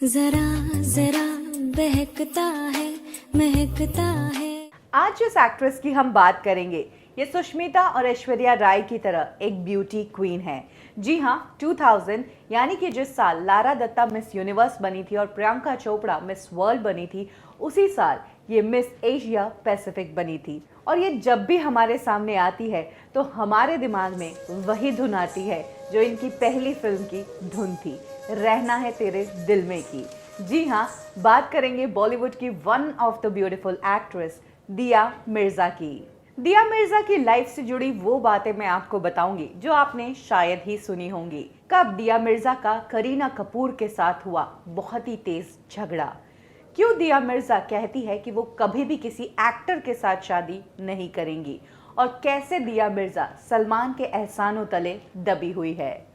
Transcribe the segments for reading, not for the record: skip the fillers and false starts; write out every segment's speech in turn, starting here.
जरा जरा बहकता है महकता है। आज जिस एक्ट्रेस की हम बात करेंगे ये सुष्मिता और ऐश्वर्या राय की तरह एक ब्यूटी क्वीन है। जी हाँ, 2000 यानी कि जिस साल लारा दत्ता मिस यूनिवर्स बनी थी और प्रियंका चोपड़ा मिस वर्ल्ड बनी थी, उसी साल ये मिस एशिया पैसिफिक बनी थी। और ये जब भी हमारे सामने आती है तो हमारे दिमाग में वही धुन आती है जो इनकी पहली फिल्म की धुन थी, रहना है तेरे दिल में की। जी हाँ, बात करेंगे बॉलीवुड की one of the beautiful actress दिया मिर्जा की। दिया मिर्जा की लाइफ से जुड़ी वो बातें मैं आपको बताऊंगी जो आपने शायद ही सुनी होंगी। कब दिया मिर्जा का करीना कपूर के साथ हुआ बहुत ही तेज झगड़ा, क्यों दिया मिर्जा कहती है कि वो कभी भी किसी एक्टर के साथ शादी नहीं करेंगी, और कैसे दिया मिर्जा सलमान के एहसानों तले दबी हुई है।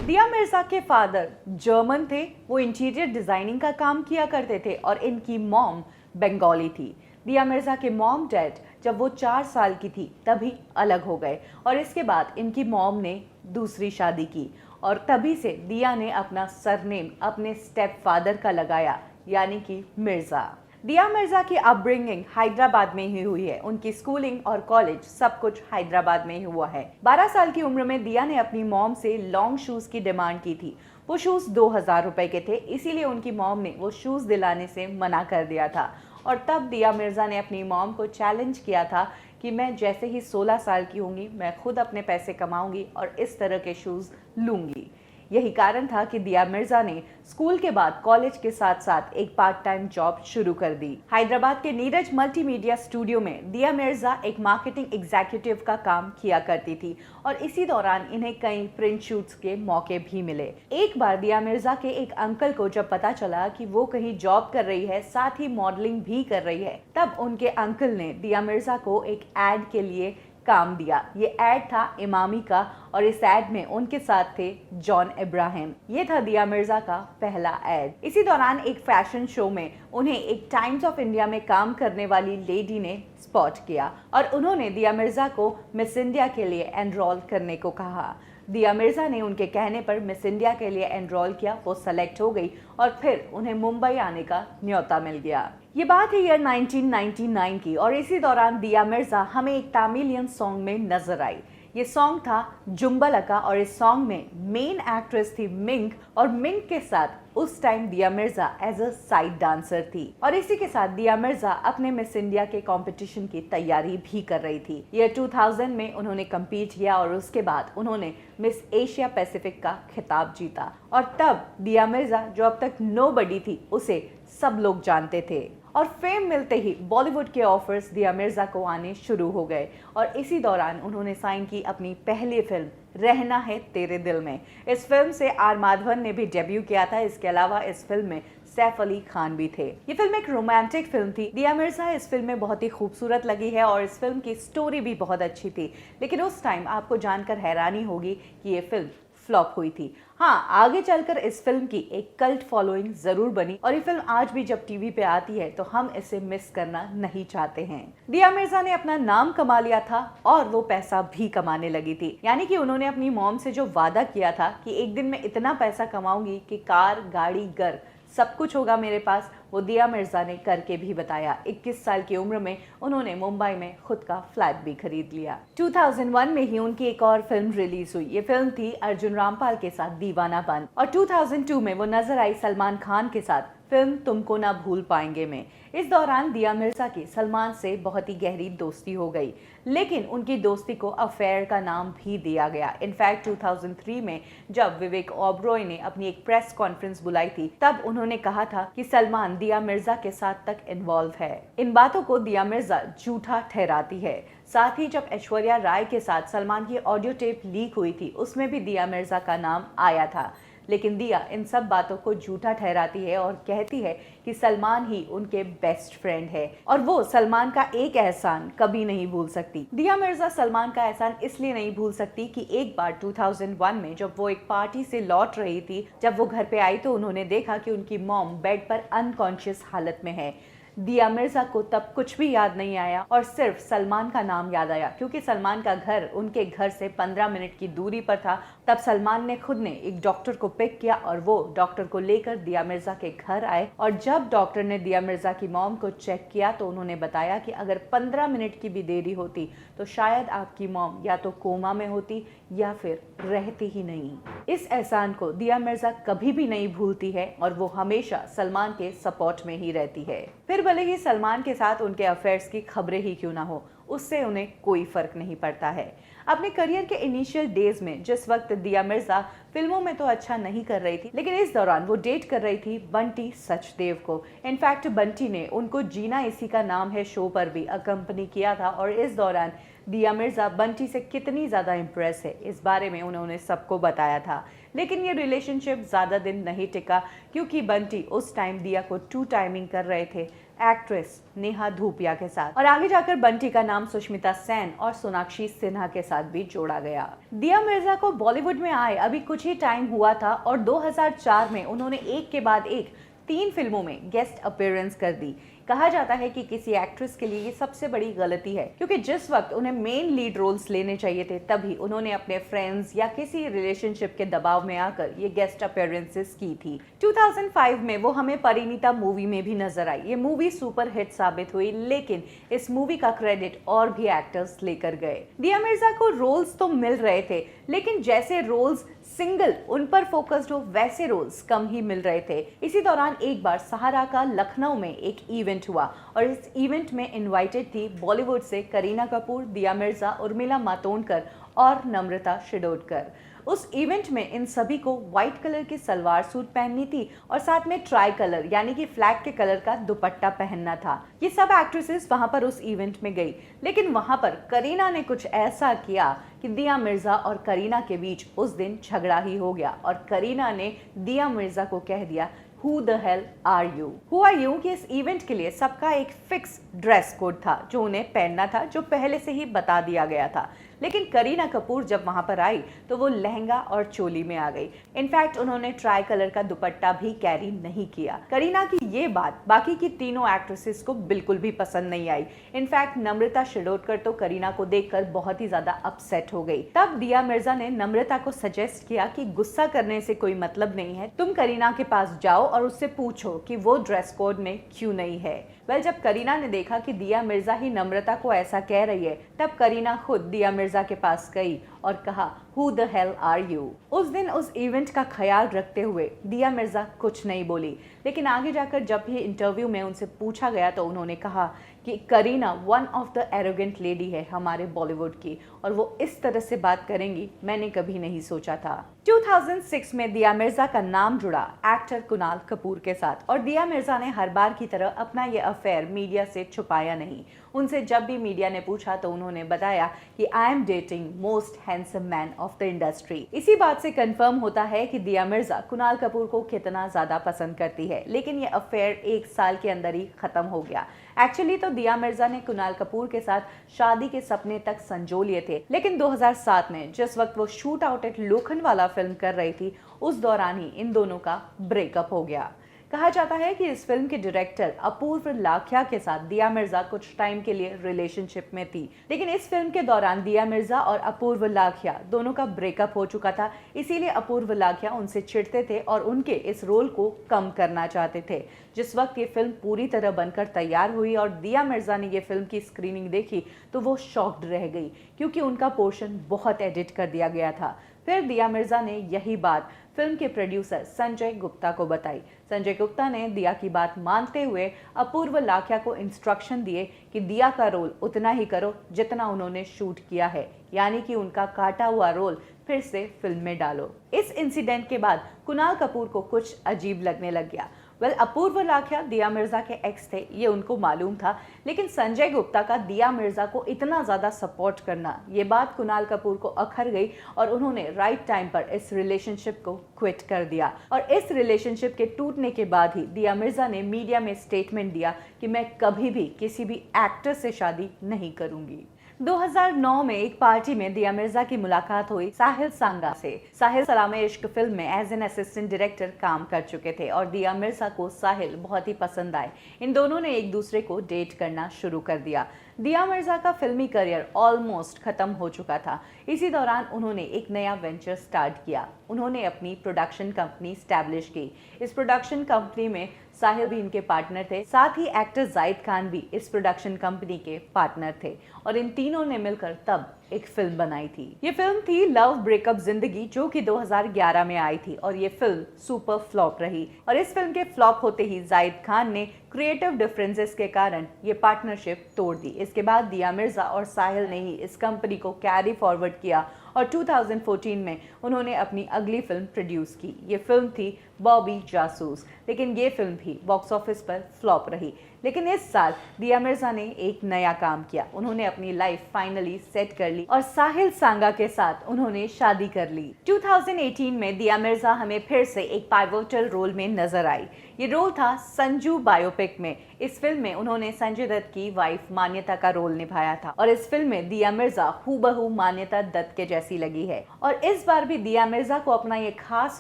दिया मिर्जा के फादर जर्मन थे, वो इंटीरियर डिजाइनिंग का काम किया करते थे और इनकी मॉम बंगाली थी। दिया मिर्जा के मॉम डैड जब वो 4 साल की थी तभी अलग हो गए और इसके बाद इनकी मॉम ने दूसरी शादी की और तभी से दिया ने अपना सरनेम अपने स्टेप फादर का लगाया, यानी कि मिर्जा। दिया मिर्जा की अपब्रिंगिंग हैदराबाद में ही हुई है। उनकी स्कूलिंग और कॉलेज सब कुछ हैदराबाद में ही हुआ है। 12 साल की उम्र में दिया ने अपनी मॉम से लॉन्ग शूज की डिमांड की थी। वो शूज 2000 रुपए के थे, इसीलिए उनकी मॉम ने वो शूज दिलाने से मना कर दिया था। और तब दिया मिर्जा ने अपनी मॉम को चैलेंज किया था कि मैं जैसे ही 16 साल की होंगी मैं खुद अपने पैसे कमाऊंगी और इस तरह के शूज लूंगी। यही कारण था कि दिया मिर्जा ने स्कूल के बाद कॉलेज के साथ साथ एक पार्ट टाइम जॉब शुरू कर दी। हैदराबाद के नीरज मल्टीमीडिया स्टूडियो में दिया मिर्जा एक मार्केटिंग एग्जीक्यूटिव का काम किया करती थी और इसी दौरान इन्हें कई प्रिंट शूट्स के मौके भी मिले। एक बार दिया मिर्जा के एक अंकल को जब पता चला कि वो कहीं जॉब कर रही है, साथ ही मॉडलिंग भी कर रही है, तब उनके अंकल ने दिया मिर्जा को एक एड के लिए काम दिया। ये एड था इमामी का और इस एड में उनके साथ थे जॉन इब्राहिम। ये था दिया मिर्जा का पहला एड। इसी दौरान एक फैशन शो में उन्हें एक टाइम्स ऑफ इंडिया में काम करने वाली लेडी ने स्पॉट किया और उन्होंने दिया मिर्जा को मिस इंडिया के लिए एनरोल करने को कहा। दिया मिर्जा ने उनके कहने पर मिस इंडिया के लिए एनरोल किया, वो सेलेक्ट हो गई और फिर उन्हें मुंबई आने का न्योता मिल गया। ये बात है ईयर 1999 की और इसी दौरान दिया मिर्जा हमें एक तमिलियन सॉन्ग में नजर आई। ये सॉन्ग था जुम्बलका और इस सॉन्ग में मेन एक्ट्रेस थी मिंक और मिंक के साथ उस time Dia Mirza as a side dancer थी और इसी के साथ दिया मिर्जा अपने मिस इंडिया के कंपटीशन की तैयारी भी कर रही थी। ईयर 2000 में उन्होंने कम्पीट किया और उसके बाद उन्होंने मिस एशिया पैसिफिक का खिताब जीता और तब दिया मिर्जा जो अब तक नोबडी थी उसे सब लोग जानते थे और फेम मिलते ही बॉलीवुड के ऑफर्स दिया मिर्जा को आने शुरू हो गए और इसी दौरान उन्होंने साइन की अपनी पहली फिल्म रहना है तेरे दिल में। इस फिल्म से आर माधवन ने भी डेब्यू किया था। इसके अलावा इस फिल्म में सैफ अली खान भी थे। ये फिल्म एक रोमांटिक फिल्म थी। दिया मिर्जा इस फिल्म में बहुत ही खूबसूरत लगी है और इस फिल्म की स्टोरी भी बहुत अच्छी थी, लेकिन उस टाइम आपको जानकर हैरानी होगी कि ये फिल्म फ्लॉप हुई थी। हाँ, आगे चलकर इस फिल्म की एक कल्ट फॉलोइंग जरूर बनी और ये फिल्म आज भी जब टीवी पे आती है तो हम इसे मिस करना नहीं चाहते हैं। दिया मिर्जा ने अपना नाम कमा लिया था और वो पैसा भी कमाने लगी थी, यानी कि उन्होंने अपनी मॉम से जो वादा किया था कि एक दिन मैं इतना पैसा कमाऊंगी कि कार, गाड़ी, घर सब कुछ होगा मेरे पास, वो दिया मिर्जा ने करके भी बताया। 21 साल की उम्र में उन्होंने मुंबई में खुद का फ्लैट भी खरीद लिया। 2001 में ही उनकी एक और फिल्म रिलीज हुई। ये फिल्म थी अर्जुन रामपाल के साथ दीवानापन और 2002 में वो नजर आई सलमान खान के साथ फिल्म तुमको ना भूल पाएंगे में। इस दौरान दिया मिर्जा की सलमान से बहुत ही गहरी दोस्ती हो गई, लेकिन उनकी दोस्ती को अफेयर का नाम भी दिया गया। इनफैक्ट 2003 में जब विवेक ओबरॉय ने अपनी एक प्रेस कॉन्फ्रेंस बुलाई थी तब उन्होंने कहा था कि सलमान दिया मिर्जा के साथ तक इन्वॉल्व है। इन बातों को दिया मिर्जा झूठा ठहराती है। साथ ही जब ऐश्वर्या राय के साथ सलमान की ऑडियो टेप लीक हुई थी उसमें भी दिया मिर्जा का नाम आया था, लेकिन दिया इन सब बातों को झूठा ठहराती है और कहती है कि सलमान ही उनके बेस्ट फ्रेंड है और वो सलमान का एक एहसान कभी नहीं भूल सकती। दिया मिर्जा सलमान का एहसान इसलिए नहीं भूल सकती कि एक बार 2001 में जब वो एक पार्टी से लौट रही थी, जब वो घर पे आई तो उन्होंने देखा कि उनकी मॉम बेड पर अनकॉन्शियस हालत में है। दिया मिर्जा को तब कुछ भी याद नहीं आया और सिर्फ सलमान का नाम याद आया, क्योंकि सलमान का घर उनके घर से 15 मिनट की दूरी पर था। तब सलमान ने खुद ने एक डॉक्टर को पिक किया और वो डॉक्टर को लेकर दिया मिर्जा के घर आए। और जब डॉक्टर ने दिया मिर्जा की मॉम को चेक किया तो उन्होंने बताया कि अगर 15 मिनट की भी देरी होती तो शायद आपकी मॉम या तो कोमा में होती या फिर रहती ही नहीं। इस एहसान को दिया मिर्जा कभी भी नहीं भूलती है और वो हमेशा सलमान के सपोर्ट में ही रहती है। फिर भले ही सलमान के साथ उनके अफेयर्स की खबरें ही क्यों ना हो, उससे उन्हें कोई फर्क नहीं पड़ता है। अपने करियर के इनिशियल डेज में जिस वक्त दिया मिर्जा फिल्मों में तो अच्छा नहीं कर रही थी, लेकिन इस दौरान वो डेट कर रही थी बंटी सचदेव को। इनफैक्ट बंटी ने उनको जीना इसी का नाम है शो पर भी अकम्पनी किया था और इस दौरान दिया मिर्जा बंटी से कितनी ज़्यादा इम्प्रेस है इस बारे में उन्होंने सबको बताया था। लेकिन ये रिलेशनशिप ज़्यादा दिन नहीं टिका, क्योंकि बंटी उस टाइम दिया को 2 टाइमिंग कर रहे थे एक्ट्रेस नेहा धूपिया के साथ, और आगे जाकर बंटी का नाम सुष्मिता सेन और सोनाक्षी सिन्हा के साथ भी जोड़ा गया। दिया मिर्जा को बॉलीवुड में आए अभी कुछ ही टाइम हुआ था और 2004 में उन्होंने एक के बाद एक 3 फिल्मों में गेस्ट अपीयरेंस कर दी। कहा जाता है कि किसी एक्ट्रेस के लिए ये सबसे बड़ी गलती है, क्योंकि जिस वक्त उन्हें मेन लीड रोल्स लेने चाहिए थे तभी उन्होंने अपने फ्रेंड्स या किसी रिलेशनशिप के दबाव में आकर ये गेस्ट अपीयरेंसेस की थी। 2005 में वो हमें परिणीता मूवी में भी नजर आई। ये मूवी सुपर हिट साबित हुई, लेकिन इस मूवी का क्रेडिट और भी एक्टर्स लेकर गए। दिया मिर्जा को रोल्स तो मिल रहे थे, लेकिन जैसे रोल्स सिंगल उन पर फोकस्ड हो वैसे रोल्स कम ही मिल रहे थे। इसी दौरान एक बार सहारा का लखनऊ में एक इवेंट हुआ और इस इवेंट में इनवाइटेड थी बॉलीवुड से करीना कपूर, दिया मिर्जा, उर्मिला मातोंडकर और नम्रता शिरोडकर। उस इवेंट में इन सभी को व्हाइट कलर की सलवार सूट पहननी थी और साथ में ट्राई कलर यानी कि फ्लैग के कलर का दुपट्टा पहनना था। ये सब एक्ट्रेसेस वहां पर उस इवेंट में गई, लेकिन वहां पर करीना ने कुछ ऐसा किया कि दिया मिर्जा और करीना के बीच उस दिन झगड़ा ही हो गया और करीना ने दिया मिर्जा को कह दिया Who the hell are you? हुआ यूं कि इस इवेंट के लिए सबका एक फिक्स ड्रेस कोड था जो उन्हें पहनना था, जो पहले से ही बता दिया गया था। लेकिन करीना कपूर जब वहां पर आई तो वो लहंगा और चोली में आ गई। इनफैक्ट उन्होंने ट्राई कलर का दुपट्टा भी कैरी नहीं किया। करीना की ये बात बाकी की तीनों एक्ट्रेसेस को बिल्कुल भी पसंद नहीं आई। इनफैक्ट नम्रता शिरोडकर तो करीना को देखकर बहुत ही ज्यादा अपसेट हो गई। तब दिया मिर्जा ने नम्रता को सजेस्ट किया कि गुस्सा करने से कोई मतलब नहीं है, तुम करीना के पास जाओ और उससे पूछो कि वो ड्रेस कोड में क्यों नहीं है। वेल, जब करीना ने देखा कि दिया मिर्जा ही नम्रता को ऐसा कह रही है, तब करीना खुद दिया मिर्जा के पास गई और कहा Who the hell are you? उस दिन उस इवेंट का ख्याल रखते हुए दिया मिर्जा कुछ नहीं बोली, लेकिन आगे जाकर जब भी इंटरव्यू में उनसे पूछा गया तो उन्होंने कहा कि Kareena one of the arrogant lady है हमारे बॉलीवुड की और वो इस तरह से बात करेंगी मैंने कभी नहीं सोचा था। 2006 में दिया मिर्जा का नाम जुड़ा एक्टर कुणाल कपूर के साथ और दिया मिर्जा ने हर बार की तरह अपना ये अफेयर मीडिया से छुपाया नहीं। उनसे जब भी मीडिया ने पूछा तो उन्होंने बताया कि I am dating most handsome man of the industry. इसी बात से कंफर्म होता है कि दिया मिर्जा कुणाल कपूर को कितना ज्यादा पसंद करती है, लेकिन ये अफेयर 1 साल के अंदर ही खत्म हो गया। एक्चुअली तो दिया मिर्जा ने कुणाल कपूर के साथ शादी के सपने तक संजो लिए थे, लेकिन 2007 में जिस वक्त वो shoot out at Lokhandwala film कर रही थी उस दौरान ही इन दोनों का ब्रेकअप हो गया। कहा जाता है कि इस फिल्म के डायरेक्टर अपूर्व लाखिया के साथ दिया मिर्जा कुछ टाइम के लिए रिलेशनशिप में थी, लेकिन इस फिल्म के दौरान दिया मिर्जा और अपूर्व लाखिया दोनों का ब्रेकअप हो चुका था। इसीलिए अपूर्व लाखिया उनसे चिढ़ते थे और उनके इस रोल को कम करना चाहते थे। जिस वक्त ये फिल्म पूरी तरह बनकर तैयार हुई और दिया मिर्जा ने ये फिल्म की स्क्रीनिंग देखी तो वो शॉक्ड रह गई, क्योंकि उनका पोर्शन बहुत एडिट कर दिया गया था। फिर दिया मिर्जा ने यही बात फिल्म के प्रोड्यूसर संजय गुप्ता को बताई। संजय गुप्ता ने दिया की बात मानते हुए अपूर्व लाखिया को इंस्ट्रक्शन दिए कि दिया का रोल उतना ही करो जितना उन्होंने शूट किया है, यानी कि उनका काटा हुआ रोल फिर से फिल्म में डालो। इस इंसिडेंट के बाद कुणाल कपूर को कुछ अजीब लगने लग गया। वेल, अपूर्व लाखिया दिया मिर्जा के एक्स थे, ये उनको मालूम था, लेकिन संजय गुप्ता का दिया मिर्जा को इतना ज़्यादा सपोर्ट करना, ये बात कुणाल कपूर को अखर गई और उन्होंने राइट टाइम पर इस रिलेशनशिप को क्विट कर दिया। और इस रिलेशनशिप के टूटने के बाद ही दिया मिर्जा ने मीडिया में स्टेटमेंट दिया कि मैं कभी भी किसी भी एक्टर से शादी नहीं करूंगी। 2009 में एक पार्टी में दिया मिर्जा की मुलाकात हुई साहिल सांगा से। साहिल सलामे इश्क फिल्म में एज एन असिस्टेंट डायरेक्टर काम कर चुके थे और दिया मिर्जा को साहिल बहुत ही पसंद आए। इन दोनों ने एक दूसरे को डेट करना शुरू कर दिया। दिया मिर्जा का फिल्मी करियर ऑलमोस्ट खत्म हो चुका था। इसी दौरान उन्होंने एक नया वेंचर स्टार्ट किया। उन्होंने अपनी प्रोडक्शन कंपनी स्टैब्लिश की। इस प्रोडक्शन कंपनी में साहिल भी इनके पार्टनर थे, साथ ही एक्टर जाहिद खान भी इस प्रोडक्शन कंपनी के पार्टनर थे और इन तीनों ने मिलकर तब एक फिल्म बनाई थी। ये फिल्म थी लव ब्रेकअप जिंदगी, जो कि 2011 में आई थी और ये फिल्म सुपर फ्लॉप रही। और इस फिल्म के फ्लॉप होते ही जाहिद खान ने क्रिएटिव डिफरेंसेस के कारण ये पार्टनरशिप तोड़ दी। इसके बाद दिया मिर्जा और साहिल ने ही इस कंपनी को कैरी फॉरवर्ड किया और 2014 में उन्होंने अपनी अगली फिल्म प्रोड्यूस की। ये फिल्म थी बॉबी जासूस, लेकिन ये फिल्म भी बॉक्स ऑफिस पर फ्लॉप रही। लेकिन इस साल दिया मिर्जा ने एक नया काम किया। उन्होंने अपनी लाइफ फाइनली सेट कर ली और साहिल सांगा के साथ उन्होंने शादी कर ली। 2018 में दिया मिर्जा हमें फिर से एक पाइवोटल रोल में नजर आई। ये रोल था संजू बायोपिक में। इस फिल्म में उन्होंने संजय दत्त की वाइफ मान्यता का रोल निभाया था और इस फिल्म में दिया मिर्जा हूबहू मान्यता दत्त के जैसी लगी है। और इस बार भी दिया मिर्जा को अपना ये खास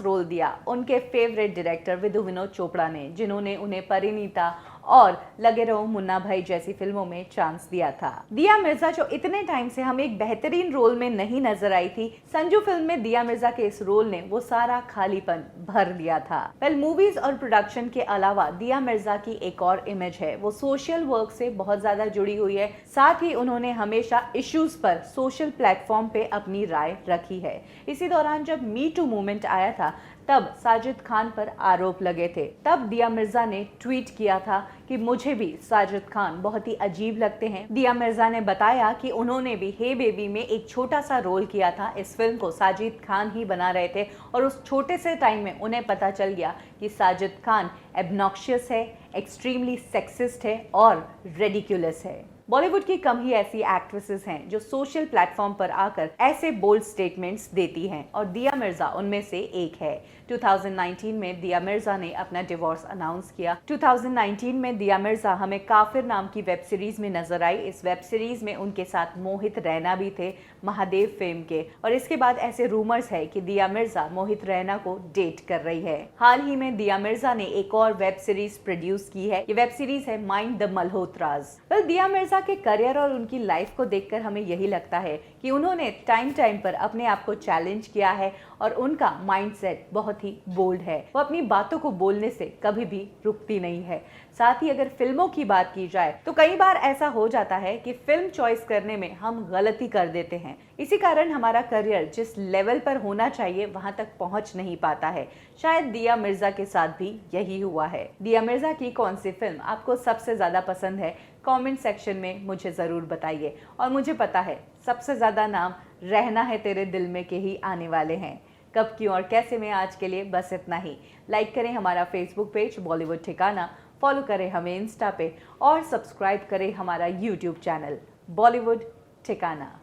रोल दिया उनके फेवरेट डायरेक्टर विधु विनोद चोपड़ा ने, जिन्होंने उन्हें परिणीता और लगे रहो मुन्ना भाई जैसी फिल्मों में चांस दिया था। दिया मिर्जा जो इतने टाइम से हमें एक बेहतरीन रोल में नहीं नजर आई थी, संजू फिल्म में दिया मिर्जा के इस रोल ने वो सारा खालीपन भर दिया था। वेल, मूवीज और प्रोडक्शन के अलावा दिया मिर्जा की एक और इमेज है, वो सोशल वर्क से बहुत ज्यादा जुड़ी हुई है। साथ ही उन्होंने हमेशा इश्यूज पर सोशल प्लेटफॉर्म पे अपनी राय रखी है। इसी दौरान जब मी टू मूवमेंट आया था तब साजिद खान पर आरोप लगे थे। तब दिया मिर्जा ने ट्वीट किया था कि मुझे भी साजिद खान बहुत ही अजीब लगते हैं। दिया मिर्जा ने बताया कि उन्होंने भी हे बेबी में एक छोटा सा रोल किया था। इस फिल्म को साजिद खान ही बना रहे थे और उस छोटे से टाइम में उन्हें पता चल गया कि साजिद खान एब्नॉक्शियस है, एक्सट्रीमली सेक्सिस्ट है और रेडिकुलस है। बॉलीवुड की कम ही ऐसी एक्ट्रेसेस हैं जो सोशल प्लेटफॉर्म पर आकर ऐसे बोल्ड स्टेटमेंट्स देती हैं और दिया मिर्जा उनमें से एक है। 2019 में दिया मिर्जा ने अपना डिवोर्स अनाउंस किया। 2019 में दिया मिर्जा हमें काफिर नाम की वेब सीरीज में नजर आई। इस वेब सीरीज में उनके साथ मोहित रैना भी थे, महादेव फेम के। और इसके बाद ऐसे रूमर्स है कि दिया मिर्जा मोहित रैना को डेट कर रही है। हाल ही में दिया मिर्जा ने एक और वेब सीरीज प्रोड्यूस की है। ये वेब सीरीज है माइंड द मल्होत्रास। वेल, दिया मिर्जा के करियर और उनकी लाइफ को देखकर हमें यही लगता है कि उन्होंने टाइम पर अपने आप को चैलेंज किया है और उनका माइंडसेट बहुत ही बोल्ड है। वो अपनी बातों को बोलने से कभी भी रुकती नहीं है। साथ ही अगर फिल्मों की बात की जाए तो कई बार ऐसा हो जाता है कि फिल्म चॉइस करने में हम गलती कर देते हैं। इसी कारण हमारा करियर जिस लेवल पर होना चाहिए वहां तक पहुंच नहीं पाता है। शायद दिया मिर्जा के साथ भी यही हुआ है। दिया मिर्जा की कौन सी फिल्म आपको सबसे ज्यादा पसंद है, कमेंट सेक्शन में मुझे जरूर बताइए। और मुझे पता है सबसे ज्यादा नाम रहना है तेरे दिल में के ही आने वाले हैं। कब, क्यों और कैसे में आज के लिए बस इतना ही। लाइक करें हमारा फेसबुक पेज बॉलीवुड ठिकाना, फॉलो करें हमें इंस्टा पे और सब्सक्राइब करें हमारा यूट्यूब चैनल बॉलीवुड ठिकाना।